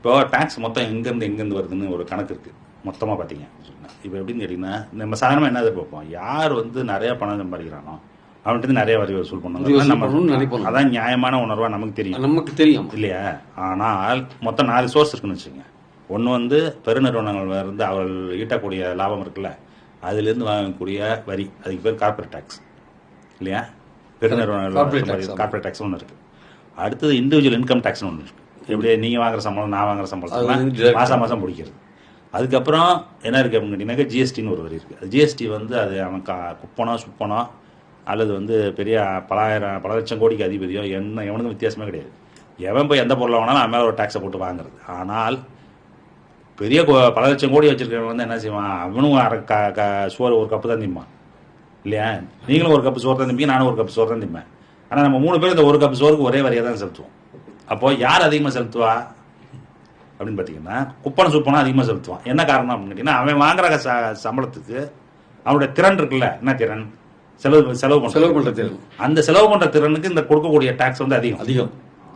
இப்போ டேக்ஸ் மொத்தம் எங்கேருந்து வருதுன்னு ஒரு கணக்கு இருக்குது. மொத்தமாக பார்த்தீங்க இப்போ எப்படின்னு கேட்டிங்கன்னா, நம்ம சாதாரணமாக என்ன எதிர்பார்ப்போம், யார் வந்து நிறைய பணம் சம்பாதிக்கிறானோ அவன்கிட்ட நிறைய வரி வசூல் பண்ணுவாங்க. அதான் நியாயமான உணர்வா நமக்கு தெரியும் இல்லையா? ஆனால் மொத்தம் 4 சோர்ஸ் இருக்குன்னு வச்சுங்க. ஒன்று வந்து பெருநிறுவனங்கள் இருந்து அவர்கள் ஈட்டக்கூடிய லாபம் இருக்குல்ல, அதுலேருந்து வாங்கக்கூடிய வரி, அதுக்கு பேர் கார்பரேட் டேக்ஸ் இல்லையா? பெருநிறுவனங்கள் கார்பரேட் டேக்ஸ் ஒன்று இருக்குது. அடுத்தது இண்டிவிஜுவல் இன்கம் டேக்ஸ்னு ஒன்று இருக்குது. எப்படி நீங்கள் வாங்குற சம்பளம் நான் வாங்குற சம்பளம் மாதம் மாதம் பிடிக்கிறது. அதுக்கப்புறம் என்ன இருக்குது அப்படின்னு கேட்டிங்கன்னாக்கா ஜிஎஸ்டின்னு ஒரு வரி இருக்குது. அது ஜிஎஸ்டி வந்து அது அவன் குப்பனோ சுப்பனோ அல்லது வந்து பெரிய பல லட்சம் கோடிக்கு அதிபதியோ எவனுக்கும் வித்தியாசமே கிடையாது. எவன் போய் எந்த பொருளை வாங்கினாலும் அவன் மேலே ஒரு டேக்ஸை போட்டு வாங்குறது. ஆனால் பெரிய பல லட்சம் கோடி வச்சிருக்கிறவன் வந்து என்ன செய்வான், அவனும் சோறு ஒரு கப்பு தான் திம்பான் இல்லையா? நீங்களும் ஒரு கப்பு சோறு தான் திம்பீங்க, நானும் ஒரு கப்பு சோறு தான் திம்பேன். ஆனால் நம்ம 3 பேர் இந்த ஒரு கப்பு சோறுக்கு ஒரே வரியாக தான் செலுத்துவோம். அப்போது யார் அதிகமாக செலுத்துவா அப்படின்னு பார்த்தீங்கன்னா, குப்பனை சுப்பனை அதிகமாக செலுத்துவான். என்ன காரணம் அப்படின்னு கேட்டிங்கன்னா, அவன் வாங்குற சம்பளத்துக்கு அவனுடைய திறன் இருக்குல்ல, என்ன திறன், செலவு பண்ற திறன். அந்த செலவு பண்ற திறனுக்கு இந்த கொடுக்கக்கூடிய டாக்ஸ் வந்து அதிகம்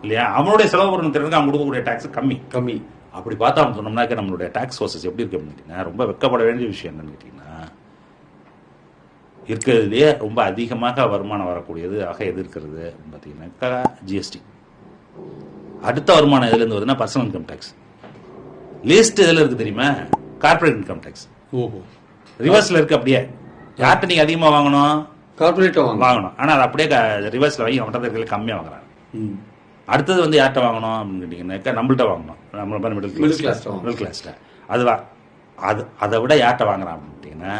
இல்லையா? அவனுடைய செலவு பண்ற திறனுக்கு அவன் கொடுக்கக்கூடிய டாக்ஸ் கம்மி. அப்படி பார்த்தா அவன் சொன்னோம்னாக்க நம்மளுடைய டாக்ஸ் சோர்சஸ் எப்படி இருக்கு அப்படின்னு கேட்டீங்கன்னா, ரொம்ப வெக்கப்பட வேண்டிய விஷயம் என்னன்னு கேட்டீங்கன்னா, இருக்கிறதுலேயே ரொம்ப அதிகமாக வருமானம் வரக்கூடியது ஆக எது இருக்கிறது பார்த்தீங்கன்னாக்கா ஜிஎஸ்டி. அடுத்த வருமானம் எதுலேருந்து வருதுன்னா பர்சனல் இன்கம் டேக்ஸ். லிஸ்ட் எதில் இருக்கு தெரியுமா? Corporate income tax. ரிவர்ஸ்ல இருக்கு. அப்படியே யார்கிட்ட நீங்க அதிகமாக வாங்கணும், கார்பரேட் வாங்கணும். ஆனால் அது அப்படியே ரிவர்ஸ்ல வாங்கி அவன்கிட்ட இருக்கிறது கம்மியாக வாங்குறாங்க. அடுத்தது வந்து யார்கிட்ட வாங்கணும் அப்படின்னு கேட்டீங்கன்னாக்கா நம்மள்கிட்ட வாங்கணும். நம்மள மிடில் கிளாஸ்ல அதை விட யார்கிட்ட வாங்குறான் அப்படின்னு கேட்டீங்கன்னா,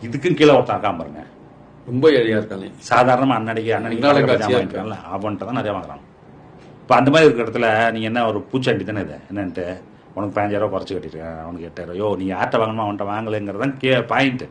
இதுக்கும் கீழே ஒருத்தன் இருக்கான் பாருங்க, ரொம்ப ஏரியா இருக்காங்க. சாதாரணமா அன்னடிக்கு அவன்கிட்ட தான் நிறைய வாங்குறாங்க. இப்போ அந்த மாதிரி இருக்கிற இடத்துல நீங்க என்ன ஒரு பூச்சாண்டி தானே இது என்னன்ட்டு, உனக்கு 15,000 குறைச்சி கட்டிருக்கேன், அவனுக்கு 8,000. நீ யார்கிட்ட வாங்கணுமோ அவன்கிட்ட வாங்கலைங்கிறதான் பாயிண்ட்.